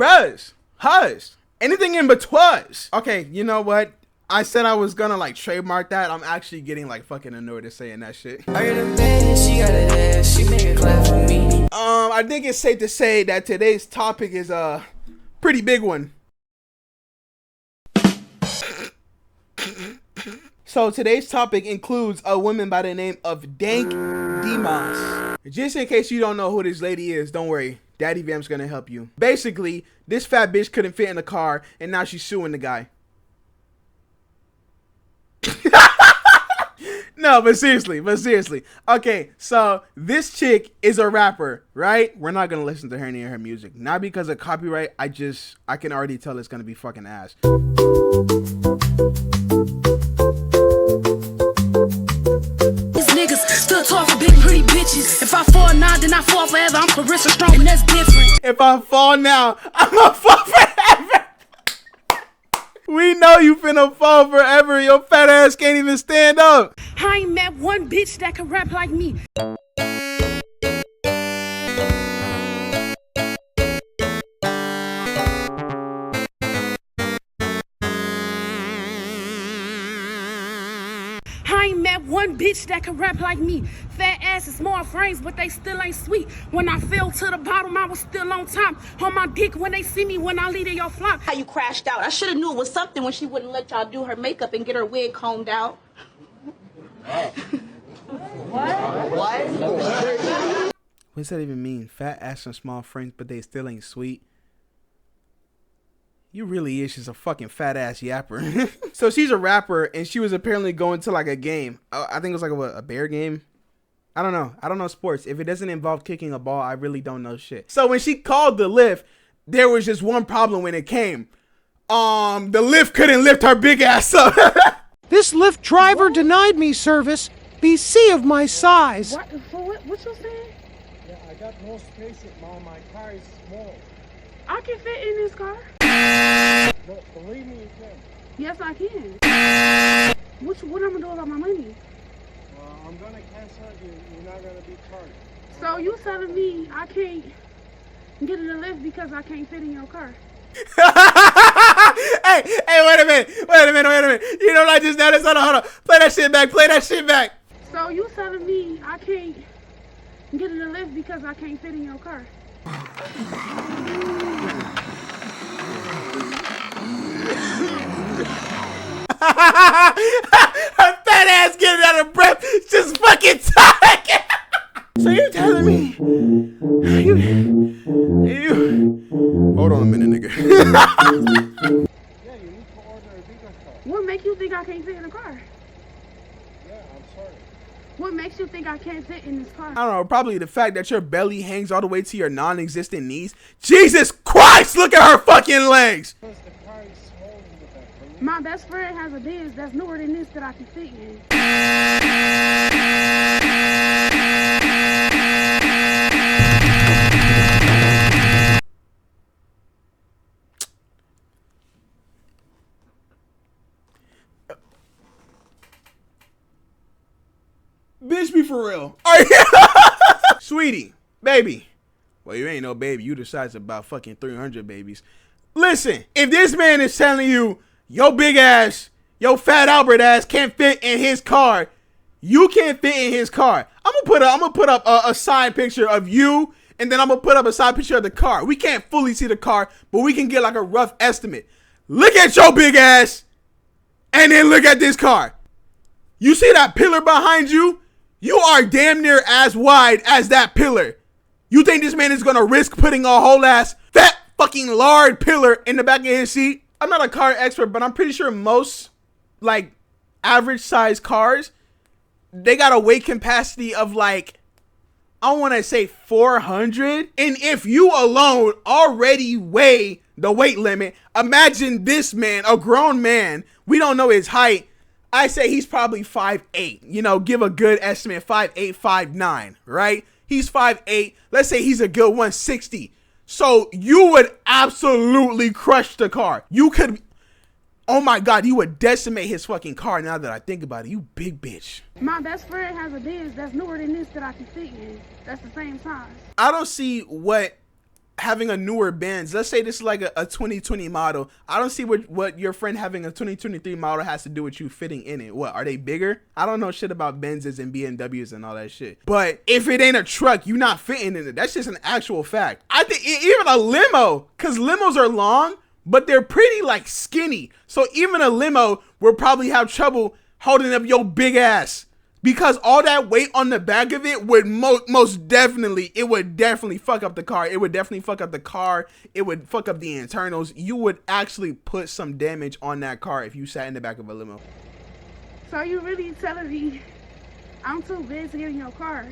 bruhs, hus, anything in betwas. Okay, you know what? I said I was gonna like trademark that. I'm actually getting like fucking annoyed at saying that shit. I got a bed, she got an ass, she make it clap for me. I think it's safe to say that today's topic is a pretty big one. So today's topic includes a woman by the name of Dank Demas. Just in case you don't know who this lady is, don't worry. Daddy Vamp's gonna help you. Basically, this fat bitch couldn't fit in the car and now she's suing the guy. No, but seriously. Okay, so this chick is a rapper, right? We're not gonna listen to her any of her music. Not because of copyright, I can already tell it's gonna be fucking ass. Still talking big pretty bitches. If I fall now, then I fall forever. I'm Carissa Strong, and that's different. If I fall now, I'm gonna fall forever. We know you finna fall forever. Your fat ass can't even stand up. I ain't met one bitch that can rap like me. I ain't met one bitch that can rap like me. Fat ass and small frames, but they still ain't sweet. When I fell to the bottom, I was still on top. On my dick when they see me when I lead in your flock. How you crashed out. I should have knew it was something when she wouldn't let y'all do her makeup and get her wig combed out. What? What's that even mean? Fat ass and small frames, but they still ain't sweet. You really is just a fucking fat ass yapper. So she's a rapper and she was apparently going to like a game. I think it was like a bear game. I don't know. I don't know sports. If it doesn't involve kicking a ball, I really don't know shit. So when she called the Lyft, there was just one problem when it came. The Lyft couldn't lift her big ass up. This Lyft driver denied me service. BC of my size. What you saying? Yeah, I got no space at mom. My car is small. I can fit in this car. No, believe me, you can. Yes, I can. What I'm gonna do about my money? I'm gonna cancel it. You're not gonna be charged. So you telling me I can't get in the Lyft because I can't fit in your car? Hey, wait a minute. You know what I just noticed? Hold on. Play that shit back. So you telling me I can't get in the Lyft because I can't fit in your car? Her fat ass getting out of breath, just fucking talking. So you telling me you hold on a minute, nigga. Yeah, you need to order a bigger car. What makes you think I can't fit in the car? Yeah, I'm sorry. What makes you think I can't fit in this car? I don't know, probably the fact that your belly hangs all the way to your non-existent knees. Jesus Christ, look at her fucking legs. Because the car is small in the back. My best friend has a Benz that's newer than this that I can fit in. Bitch, be for real. Sweetie, baby. Well, you ain't no baby. You the size of about fucking 300 babies. Listen, if this man is telling you your big ass, your fat Albert ass can't fit in his car, you can't fit in his car. I'm gonna put up a side picture of you, and then I'm gonna put up a side picture of the car. We can't fully see the car, but we can get like a rough estimate. Look at your big ass, and then look at this car. You see that pillar behind you? You are damn near as wide as that pillar. You think this man is gonna risk putting a whole ass fat fucking lard pillar in the back of his seat? I'm not a car expert, but I'm pretty sure most like average size cars, they got a weight capacity of like, I want to say 400. And if you alone already weigh the weight limit, imagine this man, a grown man, we don't know his height. I say he's probably 5'8", you know, give a good estimate, 5'8", 5'9", right? He's 5'8", let's say he's a good 160. So you would absolutely crush the car. You could, oh my God, you would decimate his fucking car now that I think about it. You big bitch. My best friend has a Benz that's newer than this that I can fit in. That's the same size. I don't see what having a newer Benz. Let's say this is like a 2020 model. I don't see what your friend having a 2023 model has to do with you fitting in it. What, are they bigger? I don't know shit about Benzes and BMWs and all that shit. But if it ain't a truck, you not fitting in it. That's just an actual fact. I think even a limo, because limos are long, but they're pretty like skinny. So even a limo will probably have trouble holding up your big ass. Because all that weight on the back of it would most definitely, it would definitely fuck up the car. It would definitely fuck up the car. It would fuck up the internals. You would actually put some damage on that car if you sat in the back of a limo. So you really telling me I'm too big to get in your car,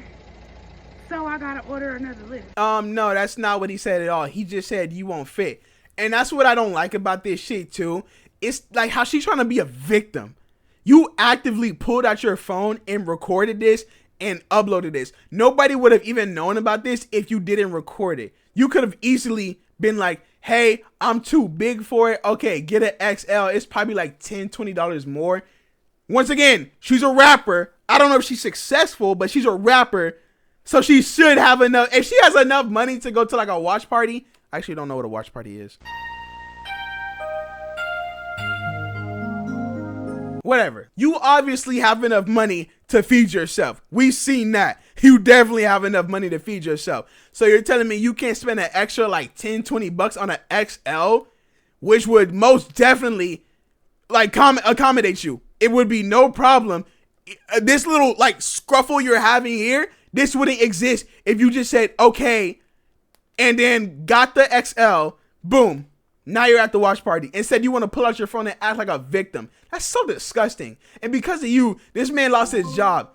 so I gotta order another Lyft? No, that's not what he said at all. He just said you won't fit. And that's what I don't like about this shit too. It's like how she's trying to be a victim. You actively pulled out your phone and recorded this and uploaded this. Nobody would have even known about this if you didn't record it. You could have easily been like, hey, I'm too big for it. Okay, get an XL. It's probably like $10, $20 more. Once again, she's a rapper. I don't know if she's successful, but she's a rapper. So she should have enough. If she has enough money to go to like a watch party. I actually don't know what a watch party is. Whatever. You obviously have enough money to feed yourself. We've seen that. You definitely have enough money to feed yourself. So you're telling me you can't spend an extra like 10, 20 bucks on an XL, which would most definitely like accommodate you. It would be no problem. This little like scruffle you're having here, this wouldn't exist if you just said, okay, and then got the XL, boom. Now you're at the watch party. Instead, you want to pull out your phone and act like a victim. That's so disgusting. And because of you, this man lost his job.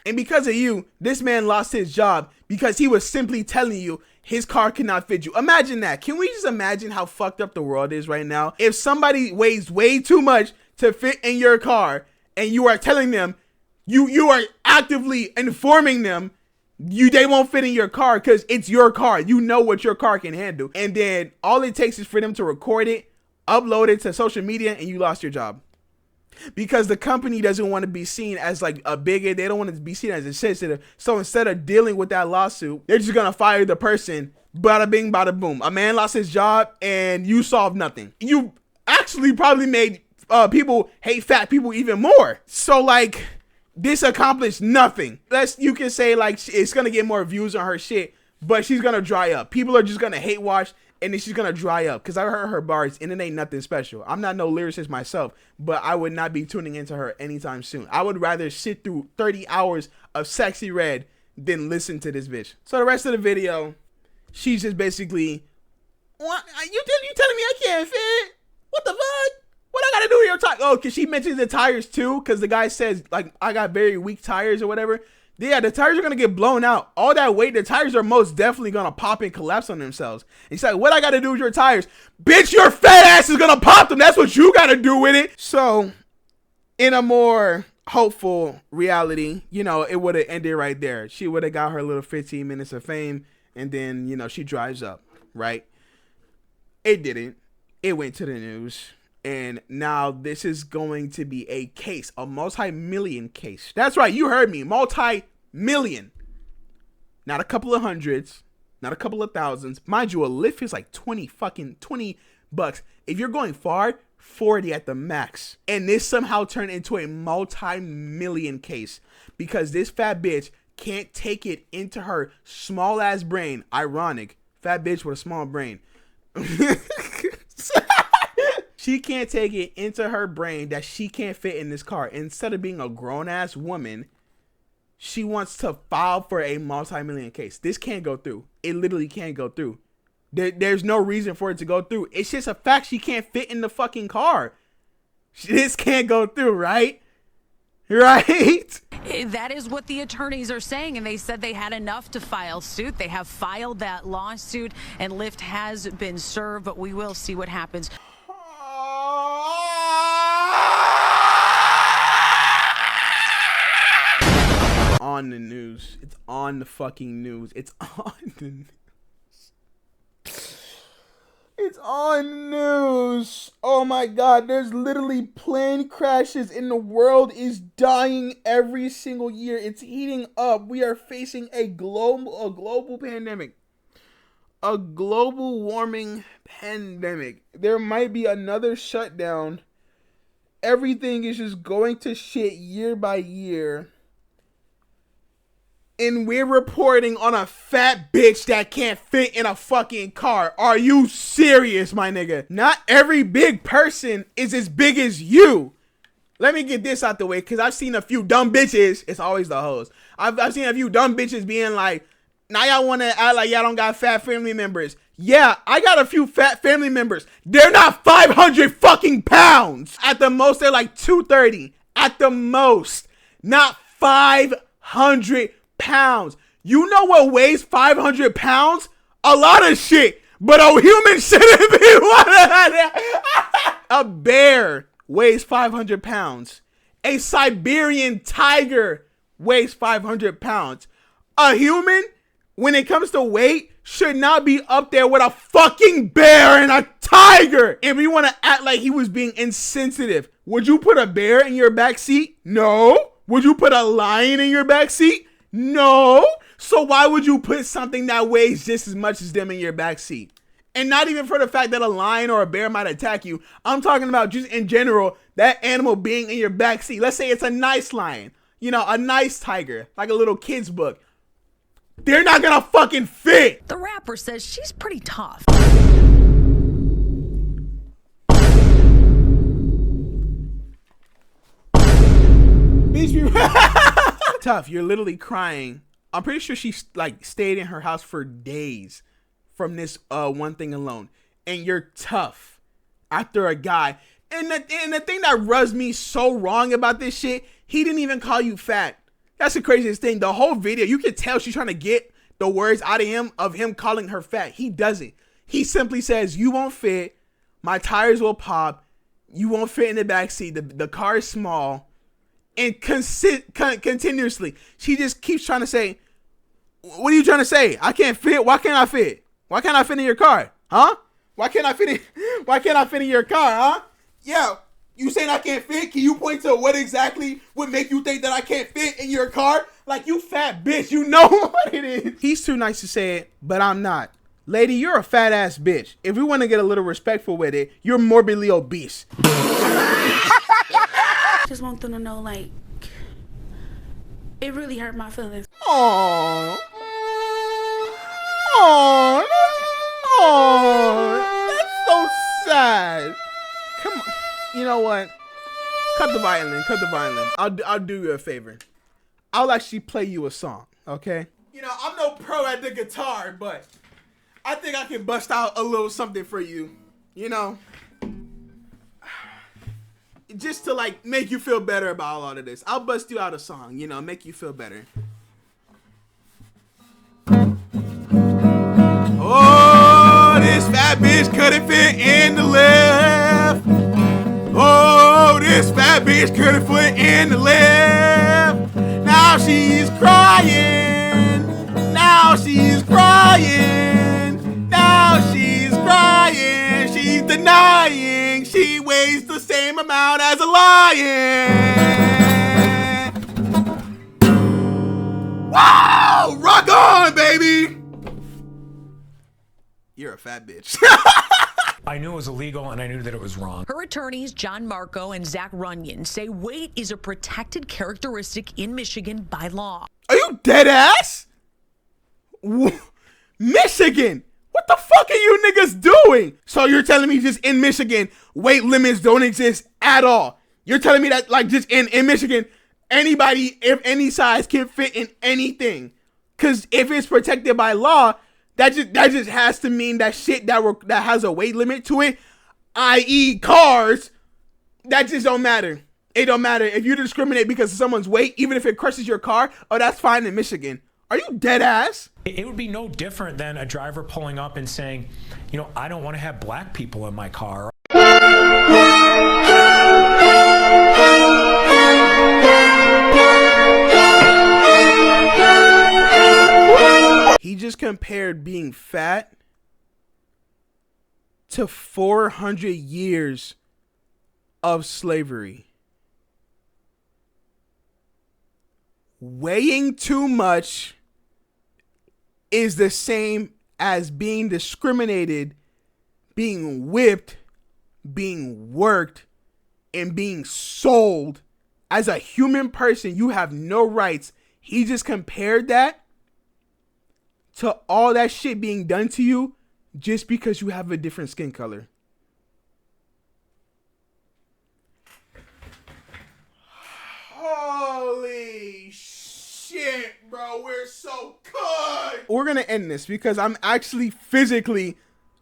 And because of you, this man lost his job because he was simply telling you his car cannot fit you. Imagine that. Can we just imagine how fucked up the world is right now? If somebody weighs way too much to fit in your car and you are telling them, you are actively informing them they won't fit in your car because it's your car. You know what your car can handle. And then all it takes is for them to record it, upload it to social media, and you lost your job. Because the company doesn't want to be seen as like a bigot. They don't want to be seen as insensitive. So instead of dealing with that lawsuit, they're just going to fire the person. Bada bing, bada boom. A man lost his job and you solved nothing. You actually probably made people hate fat people even more. So like, this accomplished nothing. You can say like it's gonna get more views on her shit, but she's gonna dry up. People are just gonna hate watch, and then she's gonna dry up. Cause I heard her bars, and it ain't nothing special. I'm not no lyricist myself, but I would not be tuning into her anytime soon. I would rather sit through 30 hours of Sexy Red than listen to this bitch. So the rest of the video, she's just basically, what? You telling me I can't fit? What the fuck? What I gotta do with your tires? Oh, cause she mentions the tires too, cause the guy says like I got very weak tires or whatever. Yeah, the tires are gonna get blown out. All that weight, the tires are most definitely gonna pop and collapse on themselves. And she's like, what I gotta do with your tires? Bitch, your fat ass is gonna pop them. That's what you gotta do with it. So, in a more hopeful reality, you know, it would have ended right there. She would have got her little 15 minutes of fame, and then, you know, she drives up, right? It didn't. It went to the news. And now this is going to be a case, a multi-million case. That's right, you heard me, multi-million. Not a couple of hundreds, not a couple of thousands. Mind you, a Lyft is like 20 bucks. If you're going far, 40 at the max. And this somehow turned into a multi-million case because this fat bitch can't take it into her small ass brain. Ironic, fat bitch with a small brain. She can't take it into her brain that she can't fit in this car. Instead of being a grown-ass woman, she wants to file for a multi-million case. This can't go through. It literally can't go through. There's no reason for it to go through. It's just a fact she can't fit in the fucking car. This can't go through, right? Right? That is what the attorneys are saying, and they said they had enough to file suit. They have filed that lawsuit, and Lyft has been served, but we will see what happens. On the news. It's on the fucking news. It's on the news. It's on the news. Oh my god, there's literally plane crashes and the world is dying every single year. It's heating up. We are facing a global pandemic. a global warming pandemic. There might be another shutdown. Everything is just going to shit year by year. And we're reporting on a fat bitch that can't fit in a fucking car. Are you serious, my nigga? Not every big person is as big as you. Let me get this out the way, because I've seen a few dumb bitches. It's always the hoes. I've seen a few dumb bitches being like, now y'all want to act like y'all don't got fat family members. Yeah, I got a few fat family members. They're not 500 fucking pounds. At the most, they're like 230. At the most. Not 500 pounds. You know what weighs 500 pounds? A lot of shit. But a human shouldn't be one of that. A bear weighs 500 pounds. A Siberian tiger weighs 500 pounds. A human, when it comes to weight, should not be up there with a fucking bear and a tiger. If you want to act like he was being insensitive, would you put a bear in your back seat? No. Would you put a lion in your back seat? No. So why would you put something that weighs just as much as them in your back seat? And not even for the fact that a lion or a bear might attack you. I'm talking about just in general, that animal being in your back seat. Let's say it's a nice lion, you know, a nice tiger, like a little kid's book. They're not gonna fucking fit. The rapper says she's pretty tough. Tough. You're literally crying. I'm pretty sure she like stayed in her house for days from this one thing alone. And you're tough after a guy. And the thing that rubs me so wrong about this shit, he didn't even call you fat. That's the craziest thing. The whole video, you can tell she's trying to get the words out of him calling her fat. He doesn't. He simply says, you won't fit. My tires will pop. You won't fit in the back seat. The car is small. And continuously, she just keeps trying to say, what are you trying to say? I can't fit. Why can't I fit? Why can't I fit in your car? Huh? Why can't I fit in your car? Huh? Yeah. You saying I can't fit? Can you point to what exactly would make you think that I can't fit in your car? Like, you fat bitch, you know what it is. He's too nice to say it, but I'm not. Lady, you're a fat ass bitch. If we want to get a little respectful with it, you're morbidly obese. Just want them to know, like, it really hurt my feelings. Aww. Aww. Aww. That's so sad. Come on. You know what? Cut the violin. Cut the violin. I'll do you a favor. I'll actually play you a song, okay? You know, I'm no pro at the guitar, but I think I can bust out a little something for you. You know? Just to, like, make you feel better about all of this. I'll bust you out a song, you know, make you feel better. Oh, this fat bitch couldn't fit in the Lyft. Oh, this fat bitch couldn't fit in the Lyft. Now she's crying. Now she's crying. Now she's crying. She's denying she weighs the same amount as a lion. Wow! Rock on, baby! You're a fat bitch. I knew it was illegal and I knew that it was wrong. Her attorneys, John Marco and Zach Runyon, say weight is a protected characteristic in Michigan by law. Are you dead ass? Michigan? What the fuck are you niggas doing? So you're telling me just in Michigan, weight limits don't exist at all? You're telling me that, like, just in Michigan, anybody, if any size, can fit in anything? Because if it's protected by law, that just has to mean that shit that has a weight limit to it, i.e. cars, that just don't matter. It don't matter. If you discriminate because of someone's weight, even if it crushes your car, oh, that's fine in Michigan. Are you dead ass? It would be no different than a driver pulling up and saying, you know, I don't want to have black people in my car. He just compared being fat to 400 years of slavery. Weighing too much is the same as being discriminated, being whipped, being worked, and being sold as a human person. You have no rights. He just compared that to all that shit being done to you just because you have a different skin color. Holy shit, bro. We're so good. We're going to end this because I'm actually physically,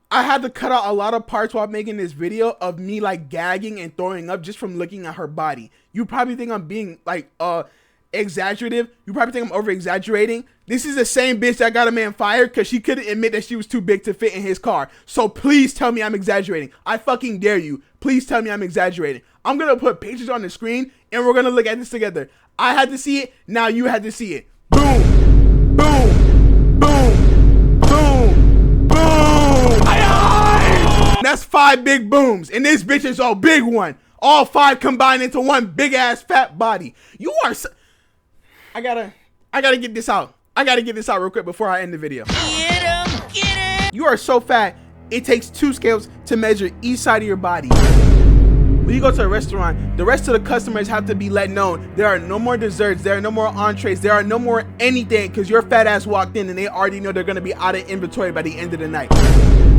I had to cut out a lot of parts while making this video of me like gagging and throwing up just from looking at her body. You probably think I'm being like exaggerative. You probably think I'm over exaggerating. This is the same bitch that got a man fired because she couldn't admit that she was too big to fit in his car. So please tell me I'm exaggerating. I fucking dare you. Please tell me I'm exaggerating. I'm going to put pictures on the screen and we're going to look at this together. I had to see it. Now you had to see it. Boom. Boom. Boom. Boom. Boom. That's 5 big booms. And this bitch is a big one. All 5 combined into one big ass fat body. You are so... I gotta get this out. I gotta get this out real quick before I end the video. Get him, get him. You are so fat, it takes 2 scales to measure each side of your body. When you go to a restaurant, the rest of the customers have to be let known there are no more desserts, there are no more entrees, there are no more anything because your fat ass walked in and they already know they're gonna be out of inventory by the end of the night.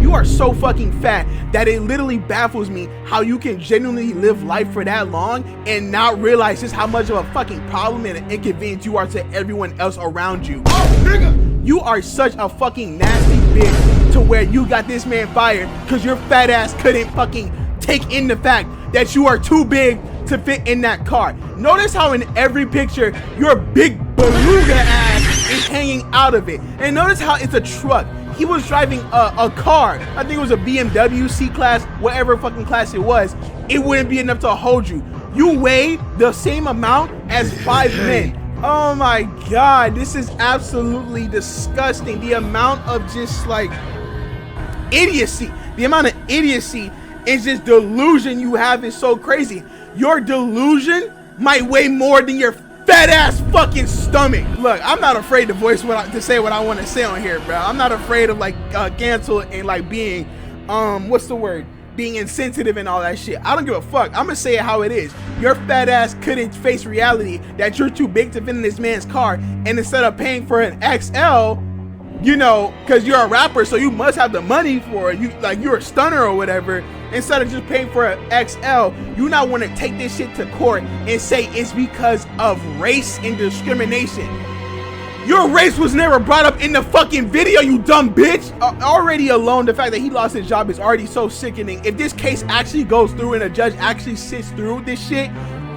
You are so fucking fat that it literally baffles me how you can genuinely live life for that long and not realize just how much of a fucking problem and an inconvenience you are to everyone else around you. Oh, nigga! You are such a fucking nasty bitch to where you got this man fired because your fat ass couldn't fucking take in the fact that you are too big to fit in that car. Notice how in every picture your big beluga ass is hanging out of it. And notice how it's a truck. He was driving a car. I think it was a BMW C-Class, whatever fucking class it was. It wouldn't be enough to hold you. You weigh the same amount as 5 men. Oh my God, this is absolutely disgusting. The amount of just like idiocy, the amount of idiocy and just delusion you have is so crazy. Your delusion might weigh more than your fat ass fucking stomach. Look, I'm not afraid to say what I want to say on here, bro. I'm not afraid of like cancel and like being what's the word? Being insensitive and all that shit. I don't give a fuck. I'm gonna say it how it is. Your fat ass couldn't face reality that you're too big to fit in this man's car, and instead of paying for an XL, you know, because you're a rapper, so you must have the money for it. You like you're a stunner or whatever. Instead of just paying for an XL, you now want to take this shit to court and say it's because of race and discrimination. Your race was never brought up in the fucking video, you dumb bitch. Already alone, the fact that he lost his job is already so sickening. If this case actually goes through and a judge actually sits through this shit,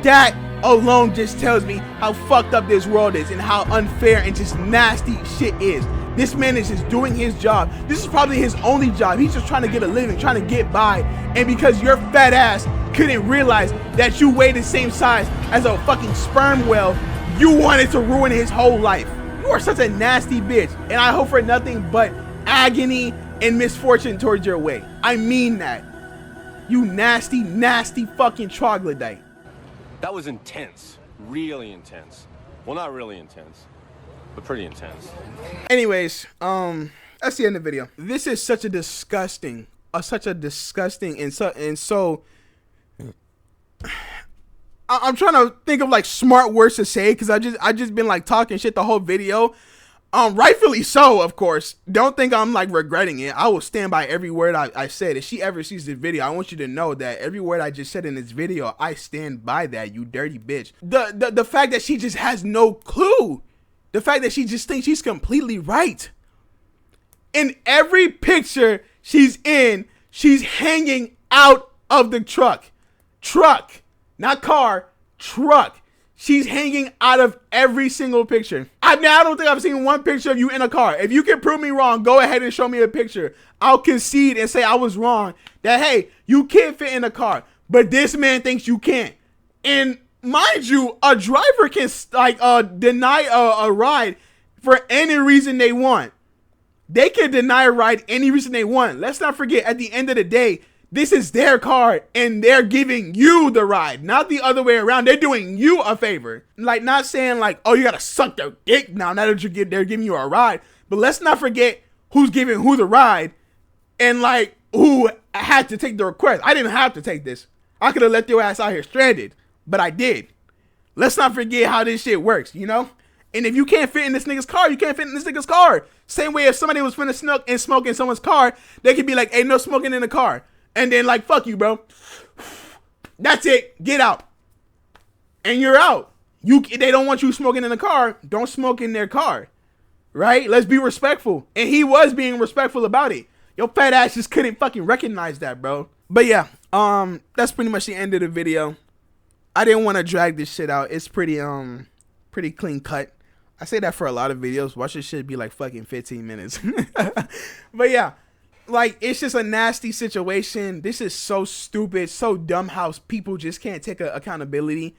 that alone just tells me how fucked up this world is and how unfair and just nasty shit is. This man is just doing his job. This is probably his only job. He's just trying to get a living, trying to get by. And because your fat ass couldn't realize that you weigh the same size as a fucking sperm whale, you wanted to ruin his whole life. You are such a nasty bitch. And I hope for nothing but agony and misfortune towards your way. I mean that. You nasty, nasty fucking troglodyte. That was intense. Really intense. Well, not really intense, but pretty intense. Anyways, That's the end of the video. This is such a disgusting, and so I'm trying to think of like smart words to say because I just been like talking shit the whole video. Rightfully so, of course. Don't think I'm like regretting it. I will stand by every word I said. If she ever sees this video, I want you to know that every word I just said in this video, I stand by that, you dirty bitch. The fact that she just has no clue. The fact that she just thinks she's completely right. In every picture she's in, she's hanging out of the truck. Truck, not car, truck. She's hanging out of every single picture. I don't think I've seen one picture of you in a car. If you can prove me wrong, go ahead and show me a picture. I'll concede and say I was wrong. That, hey, you can't fit in a car. But this man thinks you can't. And mind you, a driver can like deny a ride for any reason they want. They can deny a ride any reason they want. Let's not forget, at the end of the day, this is their car and they're giving you the ride, not the other way around. They're doing you a favor. Like, not saying like, oh, you gotta suck their dick now that they're giving you a ride. But let's not forget who's giving who the ride and like who had to take the request. I didn't have to take this. I could have left your ass out here stranded, but I did. Let's not forget how this shit works, you know? And if you can't fit in this nigga's car, you can't fit in this nigga's car. Same way if somebody was finna smoke in someone's car, they could be like, hey, no smoking in the car. And then like, fuck you, bro. That's it. Get out. And you're out. They don't want you smoking in the car. Don't smoke in their car. Right? Let's be respectful. And he was being respectful about it. Your fat ass just couldn't fucking recognize that, bro. But yeah, that's pretty much the end of the video. I didn't want to drag this shit out. It's pretty clean cut. I say that for a lot of videos. Watch this shit be like fucking 15 minutes. But yeah, like, it's just a nasty situation. This is so stupid, so dumb how people just can't take accountability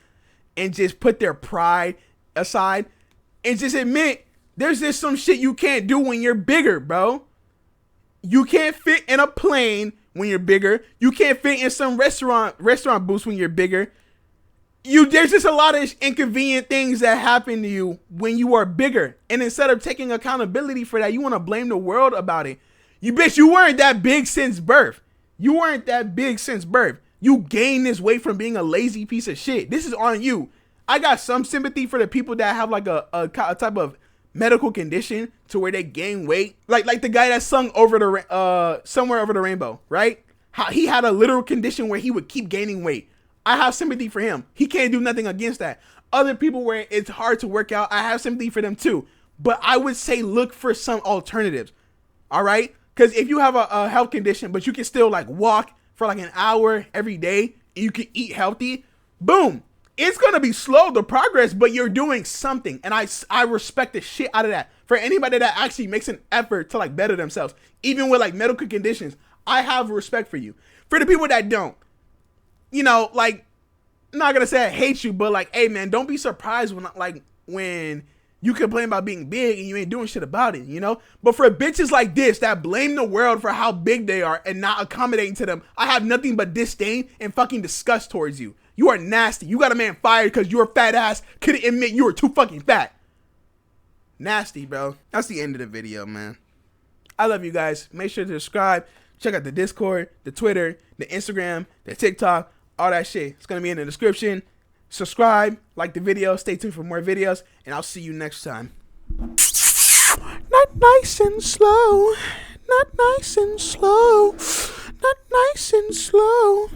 and just put their pride aside and just admit there's just some shit you can't do when you're bigger, bro. You can't fit in a plane when you're bigger. You can't fit in some restaurant booths when you're bigger. There's just a lot of inconvenient things that happen to you when you are bigger. And instead of taking accountability for that, you want to blame the world about it. You weren't that big since birth. You gained this weight from being a lazy piece of shit. This is on you. I got some sympathy for the people that have like a type of medical condition to where they gain weight. Like the guy that sung over the Somewhere Over the Rainbow, right? How he had a literal condition where he would keep gaining weight. I have sympathy for him. He can't do nothing against that. Other people where it's hard to work out, I have sympathy for them too. But I would say look for some alternatives. All right? Because if you have a health condition, but you can still like walk for like an hour every day, and you can eat healthy, boom. It's going to be slow, the progress, but you're doing something. And I respect the shit out of that. For anybody that actually makes an effort to like better themselves, even with like medical conditions, I have respect for you. For the people that don't, you know, like, I'm not gonna say I hate you, but like, hey man, don't be surprised when you complain about being big and you ain't doing shit about it, you know? But for bitches like this that blame the world for how big they are and not accommodating to them, I have nothing but disdain and fucking disgust towards you. You are nasty. You got a man fired because your fat ass couldn't admit you were too fucking fat. Nasty, bro. That's the end of the video, man. I love you guys. Make sure to subscribe. Check out the Discord, the Twitter, the Instagram, the TikTok. All that shit. It's going to be in the description. Subscribe, like the video, stay tuned for more videos, and I'll see you next time. Not nice and slow. Not nice and slow. Not nice and slow.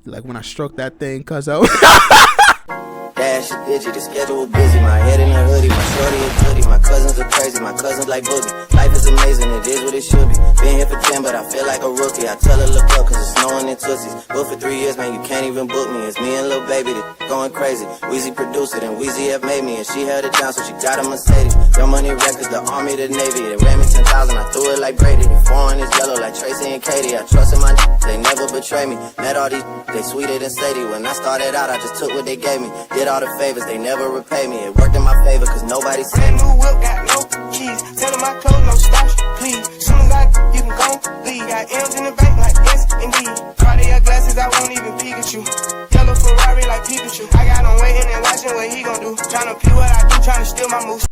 Like when I stroke that thing, cuz Dash a digit, the schedule busy. My head in a hoodie, my shorty a goodie. My cousins are crazy, my cousins like boogie. Life is amazing, it is what it should be. Been here for 10, but I feel like a rookie. I tell her look up, cause it's snowing in Tootsies. But for 3 years, man, you can't even book me. It's me and Lil Baby that going crazy. Weezy produced it, and Weezy F made me. And she held it down, so she got a Mercedes. Your Money Records, the Army, the Navy. They ran me 10,000, I threw it like Brady. The foreign is yellow like Tracy and Katie. I trusted my they never betray me. Met all these, they sweeter than Sadie. When I started out, I just took what they gave me. Did all the favors, they never repay me. It worked in my favor, cause nobody said me. New whip got no keys. Tell them my clothes no style.